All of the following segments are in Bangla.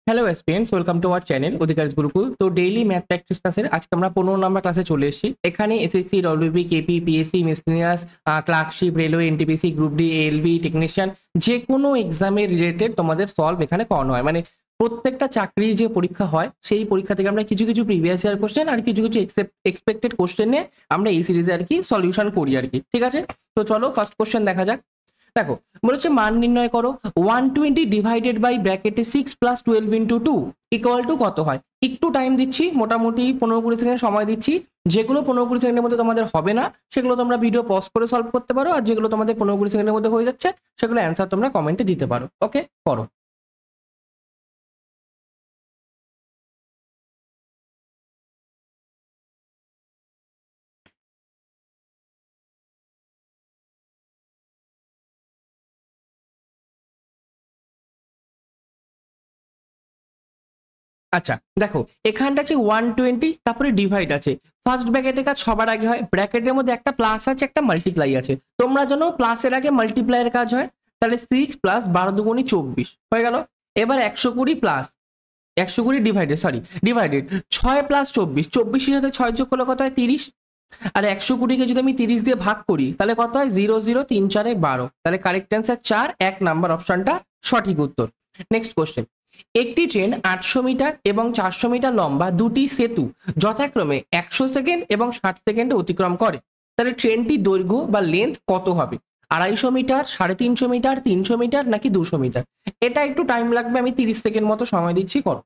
Hello aspirants, welcome to our channel Adhikar Gurukul. তো ডেইলি ম্যাথ প্র্যাকটিস ক্লাসের আজকে আমরা 15 নম্বর ক্লাসে চলে এসেছি। এখানে SSC, WB, KP, PSC, miscellaneous, clerkship, railway, NTPC, group D, ALP, technician, যে কোনো এক্সামের রিলেটেড তোমাদের সলভ এখানে করানো হয়। মানে প্রত্যেকটা চাকরির যে পরীক্ষা হয় সেই পরীক্ষা থেকে আমরা কিছু কিছু প্রিভিয়াস ইয়ার কোশ্চেন আর কিছু কিছু এক্সপেক্টেড কোশ্চেন নিয়ে আমরা এই সিরিজে আর কি সলিউশন করি আর কি। ঠিক আছে, তো চলো ফার্স্ট কোশ্চেন দেখা যাক। দেখো বলেছে মান নির্ণয় করো 120 ডিভাইডেড বাই ব্র্যাকেটে 6 প্লাস 12 ইন্টু 2 ইকুয়াল টু কত হয়। একটু টাইম দিচ্ছি, মোটামুটি 15-20 সেকেন্ড সময় দিচ্ছি। যেগুলো 15-20 সেকেন্ডের মধ্যে তোমাদের হবে না সেগুলো তোমরা ভিডিও পজ করে সলভ করতে পারো, আর যেগুলো তোমাদের 15-20 সেকেন্ডের মধ্যে হয়ে যাচ্ছে সেগুলো অ্যান্সার তোমরা কমেন্টে দিতে পারো। ওকে, করো। আচ্ছা দেখো, এখানটা আছে 120, তারপরে ডিভাইড আছে। ফার্স্ট ব্র্যাকেটের কাজ সবার আগে হয়, ব্র্যাকেটের মধ্যে একটা প্লাস আছে একটা মাল্টিপ্লাই আছে। তোমরা জানো প্লাসের আগে মাল্টিপ্লাইয়ের কাজ হয়, তাহলে 6 প্লাস 12 দুগুণী 24 হয়ে গেল। এবার 120 প্লাস 120 ডিভাইডেড 6 প্লাস 24, 24 সাথে 6 যোগ করলে কত হয় 30। আর 120কে যদি আমি 30 দিয়ে ভাগ করি তাহলে কত হয় 0 0 3 4 12, তাহলে কারেক্ট অ্যান্সার 4, 1 নাম্বার অপশনটা সঠিক উত্তর। নেক্সট কোশ্চেন, একটি ট্রেন 800 মিটার এবং 400 মিটার লম্বা দুটি সেতু যথাক্রমে 100 সেকেন্ড এবং 60 সেকেন্ডে অতিক্রম করে, তাহলে ট্রেনটি দৈর্ঘ্য বা লেন্থ কত হবে? 250 মিটার, 350 মিটার, 300 মিটার নাকি 200 মিটার? এটা একটু টাইম লাগবে, আমি 30 সেকেন্ড মতো সময় দিচ্ছি, করো।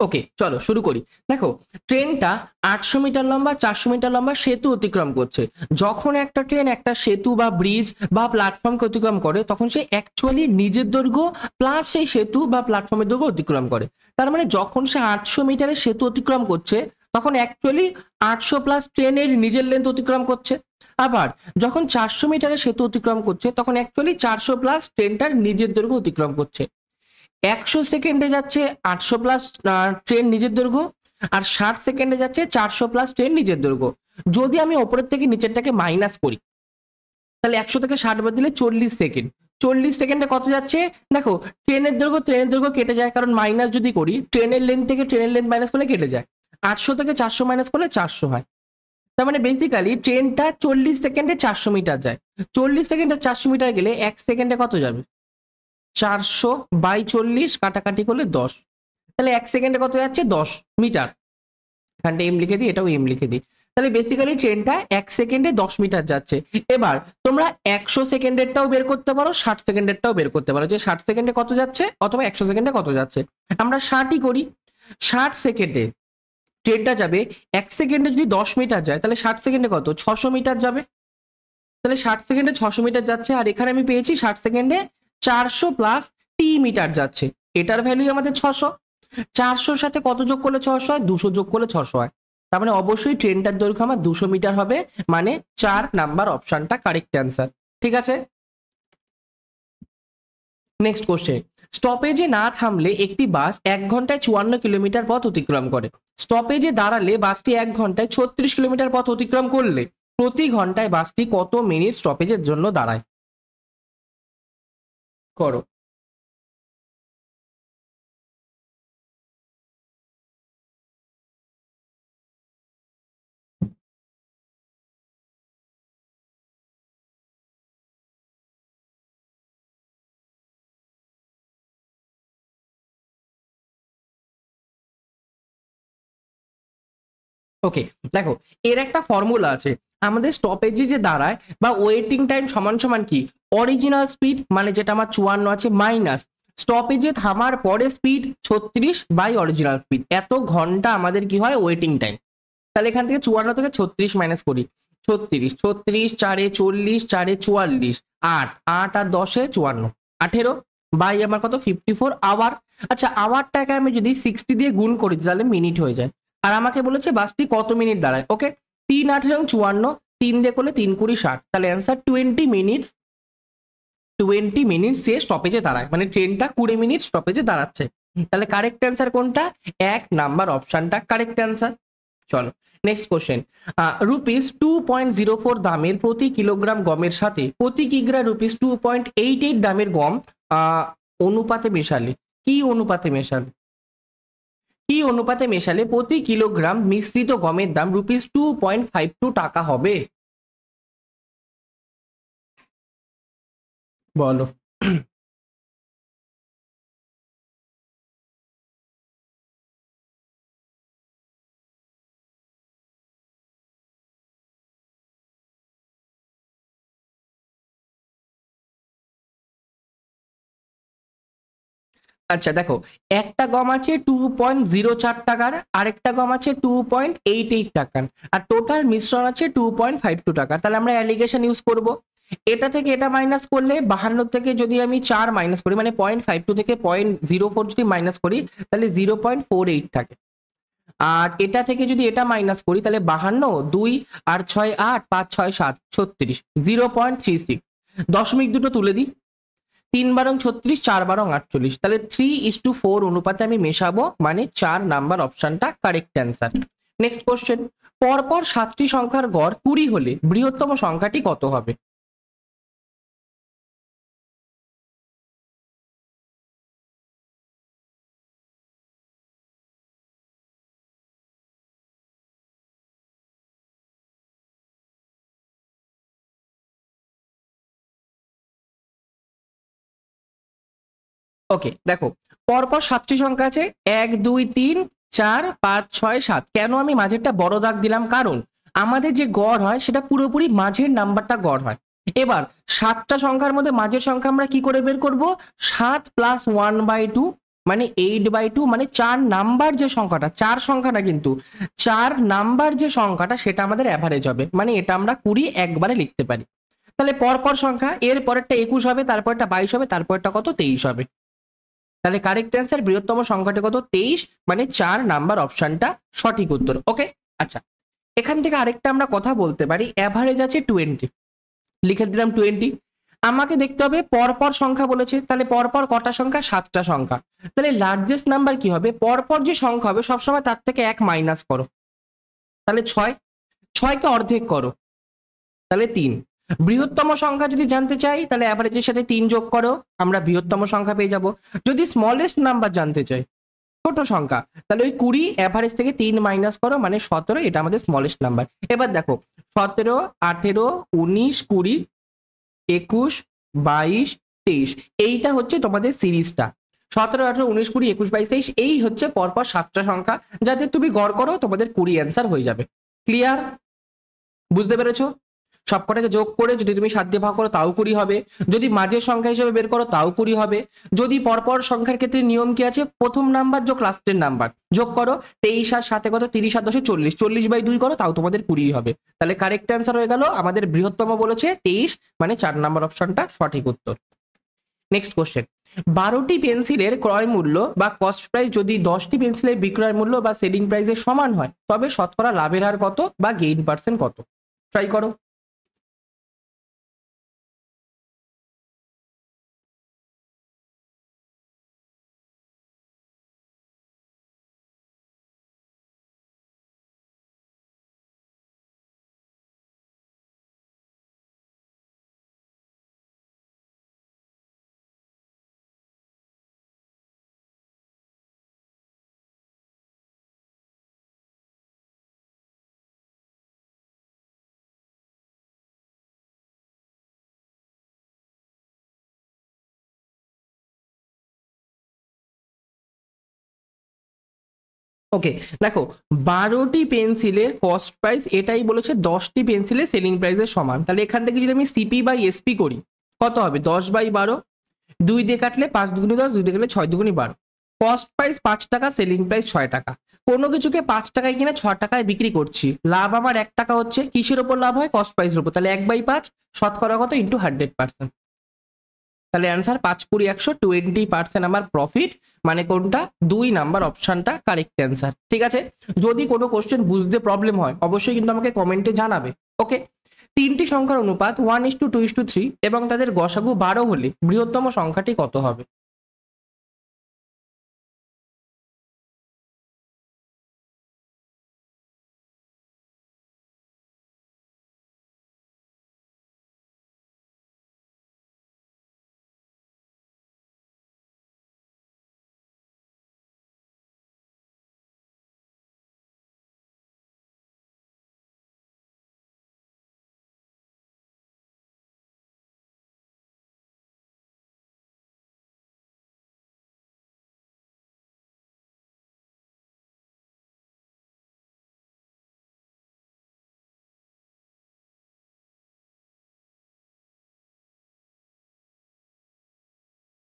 ওকে চলো শুরু করি। দেখো ট্রেনটা 800 মিটার লম্বা, 400 মিটার লম্বা সেতু অতিক্রম করছে। যখন একটা ট্রেন একটা সেতু বা ব্রিজ বা প্ল্যাটফর্মকে অতিক্রম করে তখন সে অ্যাকচুয়ালি নিজের দৈর্ঘ্য প্লাস সেই সেতু বা প্ল্যাটফর্মের দৈর্ঘ্য অতিক্রম করে। তার মানে যখন সে 800 মিটারের সেতু অতিক্রম করছে তখন অ্যাকচুয়ালি 800 প্লাস ট্রেনের নিজের লেন্থ অতিক্রম করছে। আবার যখন 400 মিটারের সেতু অতিক্রম করছে তখন অ্যাকচুয়ালি 400 প্লাস ট্রেনটার নিজের দৈর্ঘ্য অতিক্রম করছে। 100 সেকেন্ডে যাচ্ছে 800 প্লাস ট্রেন নিজের দৈর্ঘ্য, আর 60 সেকেন্ডে যাচ্ছে 400 প্লাস ট্রেন নিজের দৈর্ঘ্য। যদি আমি ওপরের থেকে নিচেরটাকে মাইনাস করি তাহলে 100 থেকে 60 বাদ দিলে 40 সেকেন্ড। 40 সেকেন্ডে কত যাচ্ছে? দেখো ট্রেনের দৈর্ঘ্য কেটে যায়, কারণ মাইনাস যদি করি ট্রেনের লেন্থ থেকে ট্রেনের লেন্থ মাইনাস করলে কেটে যায়। 800 থেকে 400 মাইনাস করলে 400 হয়। তার মানে বেসিক্যালি ট্রেনটা 40 সেকেন্ডে 400 মিটার যায়। 40 সেকেন্ডে 400 মিটার গেলে 1 সেকেন্ডে কত যাবে? 400 বাই 40 কাটাকাটি করলে 10, তাহলে 1 সেকেন্ডে কত যাচ্ছে? 10 মিটার। এখানটা এম লিখে দিই, এটাও এম লিখে দিই। তাহলে বেসিক্যালি ট্রেনটা 1 সেকেন্ডে 10 মিটার যাচ্ছে। এবার তোমরা 100 সেকেন্ডেরটাও বের করতে পারো, 60 সেকেন্ডেরটাও বের করতে পারো, যে 60 সেকেন্ডে কত যাচ্ছে অথবা 100 সেকেন্ডে কত যাচ্ছে। আমরা 60ই করি। 60 সেকেন্ডে ট্রেনটা যাবে, 1 সেকেন্ডে যদি 10 মিটার যায় তাহলে 60 সেকেন্ডে কত? 600 মিটার যাবে। তাহলে 60 সেকেন্ডে 600 মিটার যাচ্ছে, আর এখানে আমি পেয়েছি 60 সেকেন্ডে 400 প্লাস টি মিটার যাচ্ছে। এটার ভ্যালুই আমাদের 600। 400 সাথে কত যোগ করলে 600 হয়? 200 যোগ করলে 600 হয়। তার মানে অবশ্যই ট্রেনটার দৈর্ঘ্য আমার 200 মিটার হবে, মানে 4 নাম্বার অপশনটা কারেক্ট অ্যান্সার। ঠিক আছে, নেক্সট কোশ্চেন, স্টপেজে না থামলে একটি বাস 1 ঘন্টায় 54 কিলোমিটার পথ অতিক্রম করে। স্টপেজে দাঁড়ালে বাসটি 1 ঘন্টায় 36 কিলোমিটার পথ অতিক্রম করলে প্রতি ঘন্টায় বাসটি কত মিনিট স্টপেজের জন্য দাঁড়ায়? করো। ওকে দেখো, এর একটা ফর্মুলা আছে। আমাদের স্টপেজে যে দাঁড়ায় বা ওয়েটিং টাইম সমান সমান কি? অরিজিনাল স্পিড মানে যেটা আমার 54 আছে মাইনাস স্টপেজে থামার পরে স্পিড 36 বাই অরিজিনাল স্পিড, এত ঘন্টা আমাদের কি হয় ওয়েটিং টাইম। তাহলে এখান থেকে 54 থেকে 36 মাইনাস করি। 36 36 4 40 4 44, 8 8 আর 10 54, 18। বাই আমার কত 54 আওয়ার। আচ্ছা আওয়ারটাকে আমি যদি 60 দিয়ে গুণ করি তাহলে মিনিট হয়ে যায়। আর আমাকে বলেছে বাসটি কত মিনিট দাঁড়ায়। ওকে 3 8 এবং 54, 3 দিয়ে করলে 3 20 60, তাহলে অ্যান্সার 20 মিনিটস। 20 মিনিট সে স্টপেজে দাঁড়ায়, মানে ট্রেনটা 20 মিনিট স্টপেজে দাঁড়াচ্ছে। তাহলে কারেক্ট অ্যান্সার কোনটা? 1 নাম্বার অপশনটা কারেক্ট অ্যান্সার। চলো নেক্সট কোশ্চেন। ₹2.04 দামের প্রতি কিলোগ্রাম গমের সাথে প্রতি কিগ্রা ₹2.88 দামের গম অনুপাতে মেশালে কি অনুপাতে মেশালে কি অনুপাতে মেশালে প্রতি কিলোগ্রাম মিশ্রিত গমের দাম ₹2.52 টাকা হবে? বলো। আচ্ছা দেখো, একটা গম আছে 2.04 টাকার, আরেকটা গম আছে 2.88 টাকার, আর টোটাল মিশ্রণ আছে 2.52 টাকার। তাহলে আমরা অ্যালিগেশন ইউজ করব। এটা থেকে এটা মাইনাস করলে 52 থেকে যদি আমি 4 মাইনাস করি, মানে 0.52 থেকে 0.04 যদি মাইনাস করি তাহলে 0.48 থাকে। আর এটা থেকে যদি এটা মাইনাস করি তাহলে 52, 2 আর 6 8, 5 6 7 36, 0.36। দশমিক দুটো তুলে দিই, 3 বারং 36, 4 বারং 48, তাহলে 3:4 অনুপাতে আমি মেশাবো, মানে 4 নাম্বার অপশনটা কারেক্ট অ্যান্সার। Next question. পরপর 7টি সংখ্যার গড় 20 হলে বৃহত্তম সংখ্যাটি কত হবে? ওকে দেখো, পরপর 7টি সংখ্যা আছে, 1 2 3 4 5 6 7। কেন আমি মাঝেরটা বড় দাগ দিলাম? কারণ আমাদের যে গড় হয় সেটা পুরোপুরি মাঝের নাম্বারটা গড় হয়। এবার 7টা সংখ্যার মধ্যে মাঝের সংখ্যা আমরা কি করে বের করব? 7 + 1/2 মানে 8/2, মানে 4 নাম্বার যে সংখ্যাটা, 4 সংখ্যাটা কিন্তু 4 নাম্বার যে সংখ্যাটা সেটা আমাদের অ্যাভারেজ হবে, মানে এটা আমরা 20 একবারে লিখতে পারি। তাহলে পরপর সংখ্যা, এর পরেরটা 21 হবে, তারপরটা 22 হবে, তারপরটা কত 23 হবে। তাহলে কারেক্ট অ্যান্সার বৃহত্তম সংখ্যাটি কত? 23, মানে 4 নাম্বার অপশনটা সঠিক উত্তর। ওকে আচ্ছা, এখান থেকে আরেকটা আমরা কথা বলতে পারি, অ্যাভারেজ আছে 20, লিখে দিলাম 20। আমাকে দেখতে হবে পরপর সংখ্যা বলেছে, তাহলে পরপর কটা সংখ্যা? 7টা সংখ্যা। তাহলে লার্জেস্ট নাম্বার কি হবে? পরপর যে সংখ্যা হবে সবসময় তার থেকে 1 মাইনাস করো, তাহলে 6, 6কে অর্ধেক করো, তাহলে 3। বৃহত্তম সংখ্যা যদি জানতে চাই তাহলে অ্যাভারেজের সাথে 3 যোগ করো, আমরা বৃহত্তম সংখ্যা পেয়ে যাব। যদি স্মলেস্ট নাম্বার জানতে চাই, ছোট সংখ্যা, তাহলে ওই 20 অ্যাভারেজ থেকে 3 মাইনাস করো, মানে 17, এটা আমাদের স্মলেস্ট নাম্বার। এবার দেখো 17 18 19 20 21 22 23, এইটা হচ্ছে তোমাদের সিরিজটা। 17 18 19 20 21 22 23, এই হচ্ছে পরপর 7টা সংখ্যা, যাতে তুমি গড় করো তোমাদের 20 অ্যান্সার হয়ে যাবে। ক্লিয়ার? বুঝতে পেরেছো? সবকটাকে যোগ করে যদি তুমি 7 দিয়ে ভাগ করো তাও 20 হবে, যদি মাঝের সংখ্যা হিসেবে বের করো তাও 20 হবে। যদি পরপর সংখ্যার ক্ষেত্রে নিয়ম কি আছে? প্রথম নাম্বার যোগ লাস্টের নাম্বার যোগ করো, 23 আর 7 কত? 30 আর 10 40, 40/2 করো, তাও তোমাদের 20 হবে। তাহলে কারেক্ট অ্যান্সার হয়ে গেল আমাদের বৃহত্তম বলেছে 23, মানে 4 নাম্বার অপশনটা সঠিক উত্তর। Next question. 12টি পেন্সিলের ক্রয় মূল্য বা কস্ট প্রাইস যদি 10টি পেন্সিলের বিক্রয় মূল্য বা সেলিং প্রাইসের সমান হয় তবে শতকরা লাভের হার কত বা গেইন পার্সেন্ট কত? ট্রাই করো। ওকে দেখো, 12টি পেন্সিলের কস্ট প্রাইস এটাই বলেছে 10টি পেন্সিলের সেলিং প্রাইসের সমান। তাহলে এখান থেকে যদি আমি সিপি বাই এসপি করি কত হবে? 10/12, 2 দিয়ে কাটলে 5 দুগুণে 10, 2 দিয়ে কাটলে 6 দুগুণে 12। কস্ট প্রাইস 5 টাকা, সেলিং প্রাইস 6 টাকা। কোনো কিছুকে 5 টাকায় কিনে 6 টাকায় বিক্রি করছি, লাভ আমার 1 টাকা হচ্ছে। কিসের ওপর লাভ হয়? কস্ট প্রাইসের উপর। তাহলে 1/5 শতকরা কত? ইন্টু 100%। তাহলে অ্যান্সার 5×20=100 আমার প্রফিট, মানে কোনটা 2 নাম্বার অপশনটা কারেক্ট অ্যান্সার। ঠিক আছে, যদি কোনো কোশ্চেন বুঝতে প্রবলেম হয় অবশ্যই কিন্তু আমাকে কমেন্টে জানাবে। ওকে, তিনটি সংখ্যার অনুপাত 1:2:3 এবং তাদের গসাগু 12 হলে বৃহত্তম সংখ্যাটি কত হবে?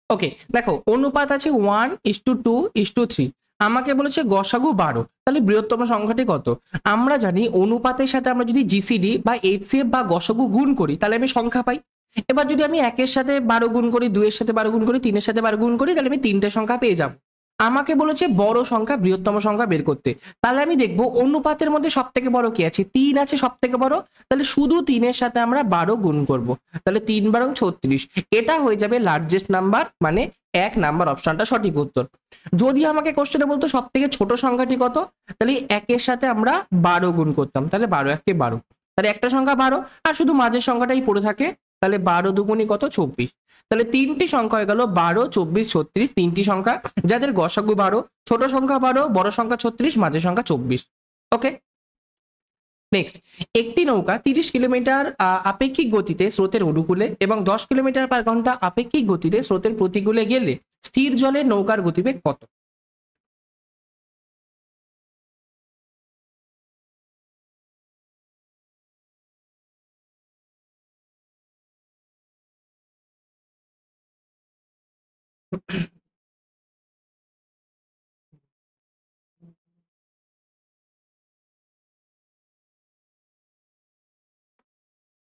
ওকে, দেখো অনুপাত আছে 1:2:3, আমাকে বলেছে গসাগু 12, তাহলে বৃহত্তম সংখ্যাটি কত? আমরা জানি অনুপাতের সাথে আমরা যদি জিসিডি বা এইচসিএফ বা গসাগু গুণ করি তাহলে আমি সংখ্যা পাই। এবার যদি আমি 1-এর সাথে 12 গুণ করি, 2-এর সাথে 12 গুণ করি, 3-এর সাথে 12 গুণ করি, তাহলে আমি 3টে সংখ্যা পেয়ে যাব। আমাকে বলেছে বড় সংখ্যা বৃহত্তম সংখ্যা বের করতে, তাহলে আমি দেখবো অনুপাতের মধ্যে সব থেকে বড় কি আছে, 3 আছে সব থেকে বড়, তাহলে শুধু 3-এর সাথে আমরা 12 গুণ করব, তাহলে 3×12=36, এটা হয়ে যাবে লার্জেস্ট নাম্বার, মানে 1 নাম্বার অপশনটা সঠিক উত্তর। যদি আমাকে কোশ্চেনে বলতো সব থেকে ছোট সংখ্যাটি কত, তাহলে 1-এর সাথে আমরা 12 গুণ করতাম, তাহলে 12×1=12, তাহলে একটা সংখ্যা 12 আর শুধু মাঝের সংখ্যাটাই পড়ে থাকে, তাহলে 12×2 কত, 24। তাহলে তিনটি সংখ্যা হয়ে গেল 12, 24, 36, তিনটি সংখ্যা যাদের গসাগু 12, ছোট সংখ্যা 12, বড় সংখ্যা 36, মাঝের সংখ্যা 24। ওকে, নেক্সট, একটি নৌকা 30 কিলোমিটার আপেক্ষিক গতিতে স্রোতের অনুকূলে এবং 10 কিলোমিটার/ঘন্টা আপেক্ষিক গতিতে স্রোতের প্রতিকূলে গেলে স্থির জলে নৌকার গতিবেগ কত?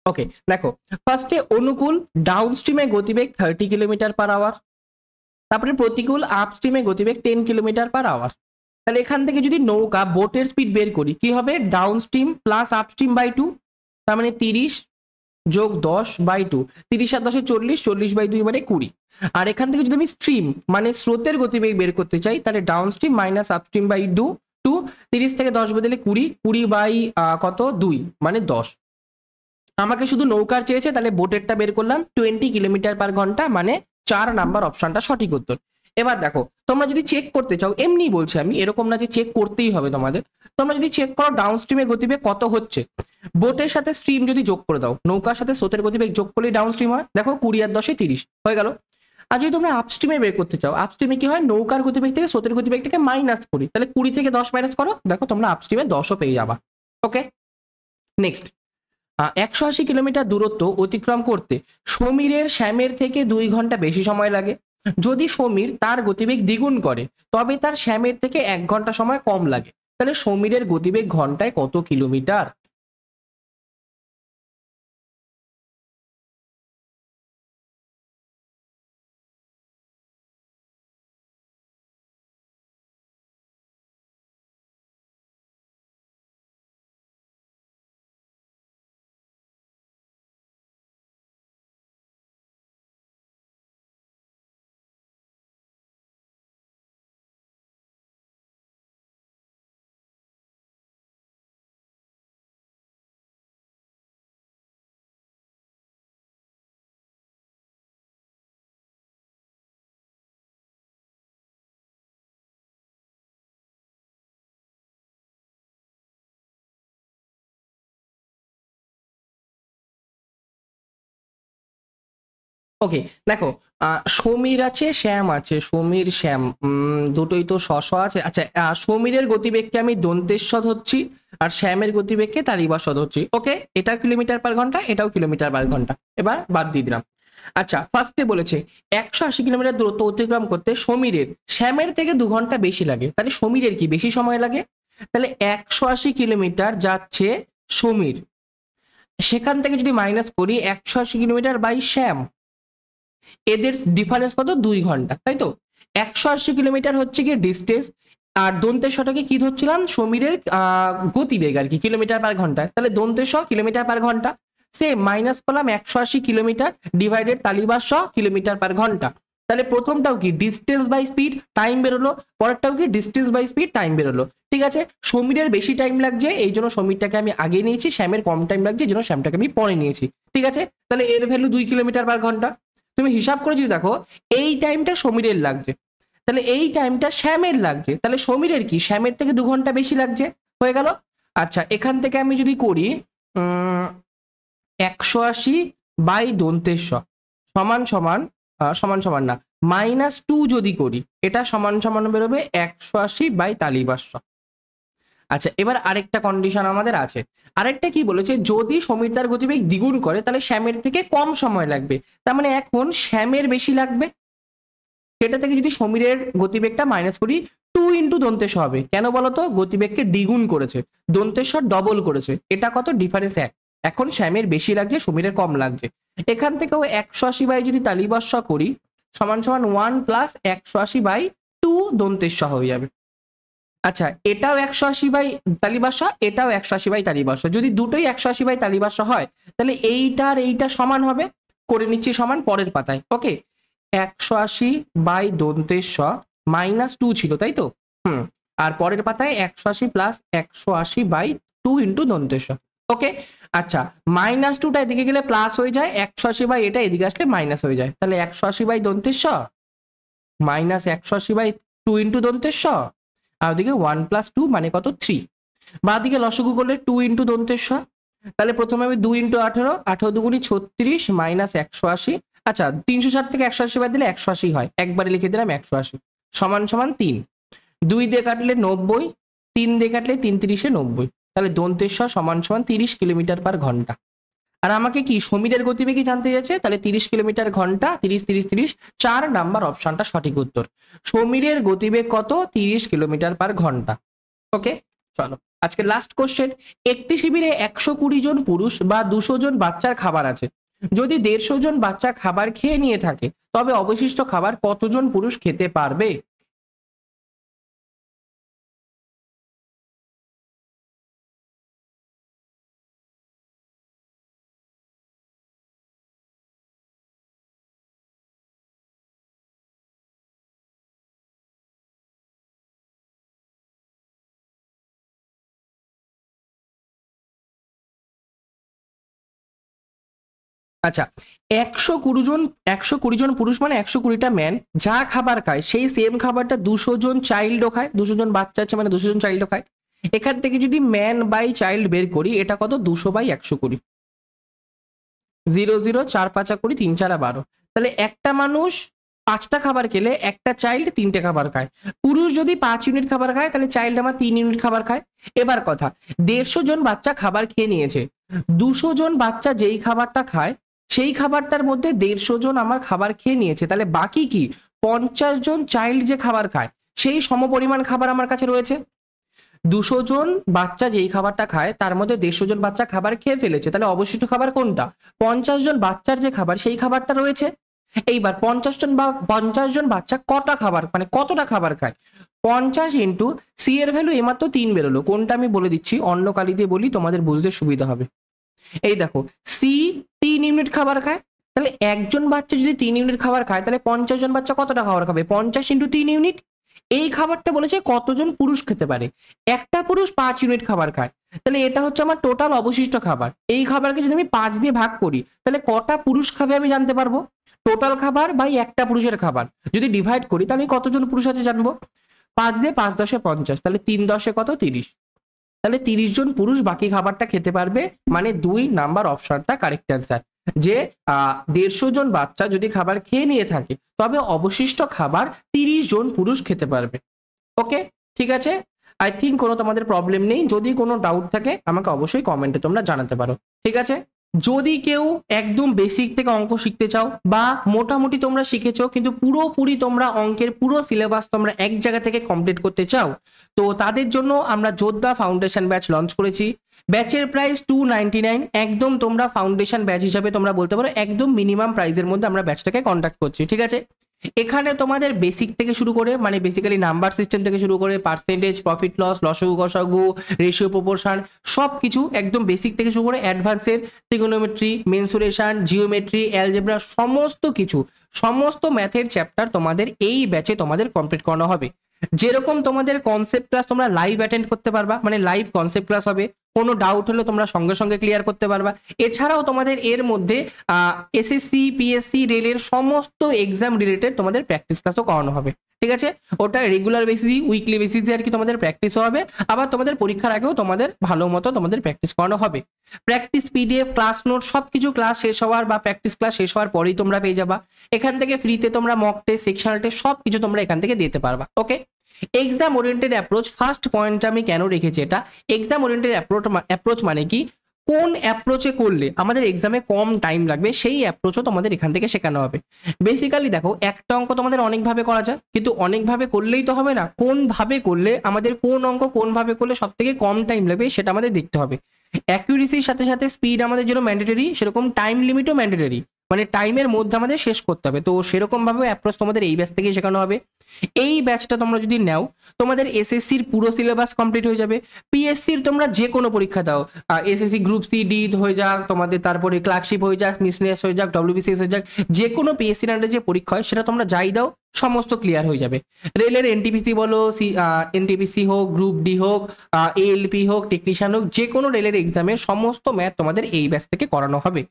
ওকে, দেখো ফার্স্টে অনুকূল ডাউন স্ট্রিমে গতিবেগ 30 কিলোমিটার/আওয়ার, তারপরে প্রতিকূল আপস্ট্রিমে গতিবেগ 10 কিলোমিটার/আওয়ার। তাহলে এখান থেকে যদি নৌকা বোটের স্পিড বের করি কি হবে, downstream plus upstream by 2, তার মানে 30 যোগ 10/2, 30 আর 10 40, 40/2 মানে 20। আর এখান থেকে যদি আমি স্ট্রিম মানে স্রোতের গতিবেগ বের করতে চাই তাহলে downstream minus upstream by 2, 30 থেকে 10 বদলে 20, 20/কত 2 মানে 10। আমাকে শুধু নৌকার চেয়েছে, তাহলে বোটেরটা বের করলাম 20 কিলোমিটার/ঘন্টা, মানে 4 নাম্বার অপশনটা সঠিক উত্তর। এবার দেখো তোমরা যদি চেক করতে চাও, এমনি বলছি আমি, এরকম না যে চেক করতেই হবে তোমাদের, তোমরা যদি চেক করো ডাউন স্ট্রিমে গতিবেগ কত হচ্ছে, বোটের সাথে স্ট্রিম যদি যোগ করে দাও, নৌকার সাথে স্রোতের গতিবেগ যোগ করলেই ডাউন স্ট্রিম হয়, দেখো 20 আর 10 30 হয়ে গেল। আর যদি তোমরা আপস্ট্রিমে বের করতে চাও, আপস্ট্রিমে কি হয়, নৌকার গতিবেগ থেকে স্রোতের গতিবেগটাকে মাইনাস করি, তাহলে 20 থেকে 10 মাইনাস করো, দেখো তোমরা আপস্ট্রিমে 10ও পেয়ে যাবা। ওকে, নেক্সট, 180 কিলোমিটার দূরত্ব অতিক্রম করতে সমীরের শ্যামের থেকে 2 ঘন্টা বেশি সময় লাগে। যদি সমীর তার গতিবেগ দ্বিগুণ করে তবে তার শ্যামের থেকে 1 ঘন্টা সময় কম লাগে, তাহলে সমীরের গতিবেগ ঘন্টায় কত কিলোমিটার? ওকে, দেখো সমীর আছে শ্যাম আছে, সমীর শ্যাম দুটোই তো শ আছে। আচ্ছা, সমীরের গতিবেগকে আমি দন্তেশ্ব ধরছি আর শ্যামের গতিবেগকে তালিবাস্ব ধরছি। ওকে, এটা কিলোমিটার/ঘন্টা, এটাও কিলোমিটার/ঘন্টা, এবার বাদ দিয়ে দিলাম। আচ্ছা, ফার্স্টে বলেছে 180 কিলোমিটার দূরত্ব অতিক্রম করতে সমীরের শ্যামের থেকে 2 ঘন্টা বেশি লাগে, তাহলে সমীরের কি বেশি সময় লাগে? তাহলে 180 কিলোমিটার যাচ্ছে সমীর, সেখান থেকে যদি মাইনাস করি 180 কিলোমিটার বাই শ্যাম, এদের ডিফারেন্স কত 2 ঘন্টা, তাই তো। 180 কিলোমিটার হচ্ছে গিয়ে ডিস্টেন্স, আর দন্তেশ্বটাকে কি ধরছিলাম সমীরের গতিবেগ আর কি, কিলোমিটার পার ঘন্টায়, তাহলে দন্তেশ্ব কিলোমিটার পার ঘন্টা, সে মাইনাস করলাম 180 কিলোমিটার ডিভাইডেড তালিবাস কিলোমিটার পার ঘন্টা। তাহলে প্রথমটাও কি ডিস্টেন্স বাই স্পিড টাইম বেরোলো, পরেরটাও কি ডিস্টেন্স বাই স্পিড টাইম বেরোলো। ঠিক আছে, সমীরের বেশি টাইম লাগছে এই জন্য সমীরটাকে আমি আগে নিয়েছি, শ্যামের কম টাইম লাগছে এই জন্য শ্যামটাকে আমি পরে নিয়েছি। ঠিক আছে, তাহলে এর ভ্যালু 2 কিলোমিটার পার ঘন্টা। তুমি হিসাব করে যদি দেখো এই টাইমটা সমীরের লাগছে, তাহলে এই টাইমটা শ্যামের লাগছে, তাহলে সমীরের কি শ্যামের থেকে 2 ঘন্টা বেশি লাগছে, হয়ে গেল। আচ্ছা, এখান থেকে আমি যদি করি 180 বাই দন্তেশ্ব সমান সমান সমান সমান না -2 যদি করি, এটা সমান সমান বেরোবে 180 বাই তালিবাস। আচ্ছা, এবার আরেকটা কন্ডিশন আমাদের আছে, আরেকটা কি বলেছে, যদি সমীর তার গতিবেগ দ্বিগুণ করে তাহলে শ্যামের থেকে কম সময় লাগবে, তার মানে এখন শ্যামের বেশি লাগবে। সেটা থেকে যদি সমীরের গতিবেগটা মাইনাস করি 2 ইন্টু দন্তেশ্ব হবে, কেন বলতো, গতিবেগকে দ্বিগুণ করেছে, দন্তেশ্ব ডবল করেছে, এটা কত ডিফারেন্স 1, এখন শ্যামের বেশি লাগছে সমীরের কম লাগছে। এখান থেকেও 180 বাই যদি তালিবাস করি সমান সমান 1 প্লাস 180 বাই 2 দন্তেশ্ব হয়ে যাবে। আচ্ছা, এটাও 180 বাই তালিবাস, এটাও 180 বাই তালিবাস, যদি দুটোই 180 বাই তালিবাস হয় তাহলে এইটা আর এইটা সমান হবে, করে নিচ্ছি সমান পরের পাতায়। ওকে, 180 বাই দন্তেশ্ব -2 ছিল তাই তো, আর পরের পাতায় 180 প্লাস 180 বাই 2 ইন্টু দন্তেশ্ব। ওকে, আচ্ছা, -2টা এদিকে গেলে প্লাস হয়ে যায়, 180 বাই এটা এদিকে আসলে মাইনাস হয়ে যায়, তাহলে 180 বাই দন্তেশ্ব মাইনাস 180 বাই 2 ইন্টু দন্তেশ্ব, আর ওদিকে 1 প্লাস 2 মানে কত 3, বা দিকে লসগু করলে 2 ইন্টু দন্তেশ্ব, তাহলে প্রথমে আমি 2 ইন্টু 18, 18 দুগুণি 36 মাইনাস 180, আচ্ছা 360 থেকে 180 বাদ দিলে 180 হয়, একবারে লিখে দিলাম 180 সমান সমান 3, 2 দিয়ে কাটলে 90, 3 দিয়ে কাটলে 3 3 90, তাহলে দন্তেশ্ব সমান সমান 30 কিলোমিটার পার ঘন্টা। আর আমাকে কি সমীরের গতিবেগই জানতে যাচ্ছে, তাহলে 30 কিলোমিটার ঘন্টা, 30 30 30, 4 নাম্বার অপশনটা সঠিক উত্তর। সমীরের গতিবেগ কত 30 কিলোমিটার পার ঘন্টা। ওকে, চলো আজকে লাস্ট কোশ্চেন, একটি শিবিরে 120 জন পুরুষ বা 200 জন বাচ্চার খাবার আছে, যদি 150 জন বাচ্চা খাবার খেয়ে নিয়ে থাকে তবে অবশিষ্ট খাবার কতজন পুরুষ খেতে পারবে? আচ্ছা, 120 জন পুরুষ মানে 120টা ম্যান যা খাবার খায় সেই সেম খাবারটা 200 জন চাইল্ডও খায়, 200 জন বাচ্চা আছে মানে 200 জন চাইল্ডও খায়। এখান থেকে যদি ম্যান বাই চাইল্ড বের করি, এটা কত 200 বাই 120, 0 0 4 5 20, 3 4 12, তাহলে একটা মানুষ 5টা খাবার খেলে একটা চাইল্ড 3টে খাবার খায়। পুরুষ যদি 5 ইউনিট খাবার খায় তাহলে চাইল্ড আমার 3 ইউনিট খাবার খায়। এবার কথা, 150 জন বাচ্চা খাবার খেয়ে নিয়েছে, 200 জন বাচ্চা যেই খাবারটা খায় সেই খাবারটার মধ্যে 150 জন আমার খাবার খেয়ে নিয়েছে, তাহলে বাকি কি 50 জন চাইল্ড যে খাবার খায় সেই সমপরিমাণ খাবার আমার কাছে রয়েছে। 200 জন বাচ্চা যেই খাবারটা খায় তার মধ্যে 150 জন বাচ্চা খাবার খেয়ে ফেলেছে, তাহলে অবশিষ্ট খাবার কোনটা, 50 জন বাচ্চার যে খাবার সেই খাবারটা রয়েছে। এইবার 50 জন বাচ্চা কটা খাবার মানে কতটা খাবার খায়, 50 ইন্টু সি এর ভ্যালু এইমাত্র 3 বেরোলো, কোনটা আমি বলে দিচ্ছি অন্য কালি দিয়ে বলি তোমাদের বুঝতে সুবিধা হবে। এই দেখো, সি 3 ইউনিট খাবার খায়, তাহলে একজন বাচ্চা যদি 3 ইউনিট খাবার খায় তাহলে 50 জন বাচ্চা কতটা খাবার খাবে, 50 ইন্টু 3 ইউনিট। এই খাবারটা বলেছে কতজন পুরুষ খেতে পারে, একটা পুরুষ 5 ইউনিট খাবার খায়, তাহলে এটা হচ্ছে আমার টোটাল অবশিষ্ট খাবার। এই খাবারকে যদি আমি 5 দিয়ে ভাগ করি তাহলে কটা পুরুষ খাবে আমি জানতে পারবো, টোটাল খাবার বাই একটা পুরুষের খাবার যদি ডিভাইড করি তাহলে কতজন পুরুষ আছে জানবো। 5 দিয়ে 5 10 50, তাহলে 3 10 কত 30, তাহলে 30 জন পুরুষ বাকি খাবারটা খেতে পারবে, মানে 2 নাম্বার অপশনটা কারেক্ট অ্যান্সার, যে 150 জন বাচ্চা যদি খাবার খেয়ে নিয়ে থাকে তবে অবশিষ্ট খাবার 30 জন পুরুষ খেতে পারবে। ওকে, ঠিক আছে, আই থিঙ্ক কোনো তোমাদের প্রবলেম নেই, যদি কোনো ডাউট থাকে আমাকে অবশ্যই কমেন্টে তোমরা জানাতে পারো। ঠিক আছে, যদি কেউ একদম বেসিক থেকে অঙ্ক শিখতে চাও বা মোটামুটি তোমরা শিখেছো কিন্তু পুরোপুরি তোমরা অঙ্কের পুরো সিলেবাস তোমরা এক জায়গা থেকে কমপ্লিট করতে চাও, তো তাদের জন্য আমরা যোদ্ধা ফাউন্ডেশন ব্যাচ লঞ্চ করেছি। ব্যাচের প্রাইস 299, একদম তোমরা ফাউন্ডেশন ব্যাচ হিসাবে তোমরা বলতে পারো একদম মিনিমাম প্রাইসের মধ্যে আমরা ব্যাচটাকে কন্ডাক্ট করছি, ঠিক আছে। এখানে তোমাদের বেসিক থেকে শুরু করে মানে বেসিক্যালি নাম্বার সিস্টেম থেকে শুরু করে পার্সেন্টেজ, প্রফিট লস, লসগু গসাগু, রেশিও প্রপোর্শন সব কিছু একদম বেসিক থেকে শুরু করে অ্যাডভান্সের ট্রিগোনোমেট্রি, মেনসুরেশন, জিওমেট্রি, অ্যালজেব্রা সমস্ত কিছু, সমস্ত ম্যাথের চ্যাপ্টার তোমাদের এই ব্যাচে তোমাদের কমপ্লিট করানো হবে। যেরকম তোমাদের কনসেপ্ট ক্লাস তোমরা লাইভ অ্যাটেন্ড করতে পারবা, মানে লাইভ কনসেপ্ট ক্লাস হবে, কোনো ডাউট হলে তোমরা সঙ্গে সঙ্গে ক্লিয়ার করতে পারবা। এছাড়াও তোমাদের এর মধ্যে এসএসসি, পিএসসি, রেলের সমস্ত এক্সাম রিলেটেড তোমাদের প্র্যাকটিস ক্লাসও করানো হবে, ঠিক আছে। ওটা রেগুলার বেসিস, উইকলি বেসিসে আর কি তোমাদের প্র্যাকটিসও হবে, আবার তোমাদের পরীক্ষার আগেও তোমাদের ভালো মতো তোমাদের প্র্যাকটিস করানো হবে। প্র্যাকটিস পিডিএফ, ক্লাস নোট সবকিছু ক্লাস শেষ হওয়ার বা প্র্যাকটিস ক্লাস শেষ হওয়ার পরেই তোমরা পেয়ে যাবা। এখান থেকে ফ্রিতে তোমরা মক টেস্ট, সেকশনাল টেস্ট সবকিছু তোমরা এখান থেকে দিতে পারবা, ওকে। এক্সাম ওরিয়েন্টেড অ্যাপ্রোচ, ফার্স্ট পয়েন্টটা আমি কেন রেখেছি এটা, এক্সাম ওরিয়েন্টেড অ্যাপ্রোচ মানে কি, কোন অ্যাপ্রোচে করলে আমাদের এক্সামে কম টাইম লাগবে সেই অ্যাপ্রোচও তোমাদের এখান থেকে শেখানো হবে। বেসিক্যালি দেখো, একটা অঙ্ক তোমাদের অনেকভাবে করা যায়, কিন্তু অনেকভাবে করলেই তো হবে না, কোনভাবে করলে আমাদের কোন অঙ্ক কোনভাবে করলে সব থেকে কম টাইম লাগবে সেটা আমাদের দেখতে হবে। অ্যাকুরেসির সাথে সাথে স্পিড আমাদের জন্য ম্যান্ডেটরি, সেরকম টাইম লিমিটও ম্যান্ডেটরি, মানে টাইমের মধ্যে আমাদের শেষ করতে হবে। তো সেরকম ভাবে অ্যাপ্রোচ তোমাদের এই ব্যাচ থেকে শেখানো হবে। এই ব্যাচটা তোমরা যদি নাও তোমাদের এসএসসির পুরো সিলেবাস কমপ্লিট হয়ে যাবে। পিএসসির তোমরা যে কোনো পরীক্ষা দাও, এসএসসি গ্রুপ সি ডি হয়ে যাক, তোমাদের তারপরে ক্লার্কশিপ হয়ে যাক, মিসনেস হয়ে যাক, ডব্লিউবিসিএস হয়ে যাক, যে কোনো পিএসসির আন্ডারে যে পরীক্ষা হয় সেটা তোমরা যাই দাও সমস্ত ক্লিয়ার হয়ে যাবে। রেলের এনটিপিসি বলো, এনটিপিসি হোক, গ্রুপ ডি হোক, এএলপি হোক, টেকনিশিয়ান হোক, যে কোনো রেলের এক্সামের সমস্ত ম্যাথ তোমাদের এই ব্যাচ থেকে করানো হবে।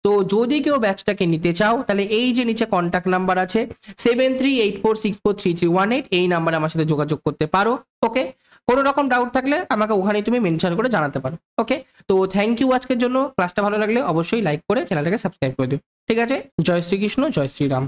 তো যদি কেউ ব্যাচটাকে নিতে চাও তাহলে এই যে নিচে কন্ট্যাক্ট নাম্বার আছে 7384643318, এই নাম্বারে আমার সাথে যোগাযোগ করতে পারো, ওকে। কোনো রকম ডাউট থাকলে আমাকে ওখানেই তুমি মেনশন করে জানাতে পারো, ওকে। তো থ্যাংক ইউ আজকের জন্য। ক্লাসটা ভালো লাগলে অবশ্যই লাইক করে চ্যানেলটাকে সাবস্ক্রাইব করে দিও, ঠিক আছে। জয় শ্রীকৃষ্ণ, জয় শ্রীরাম।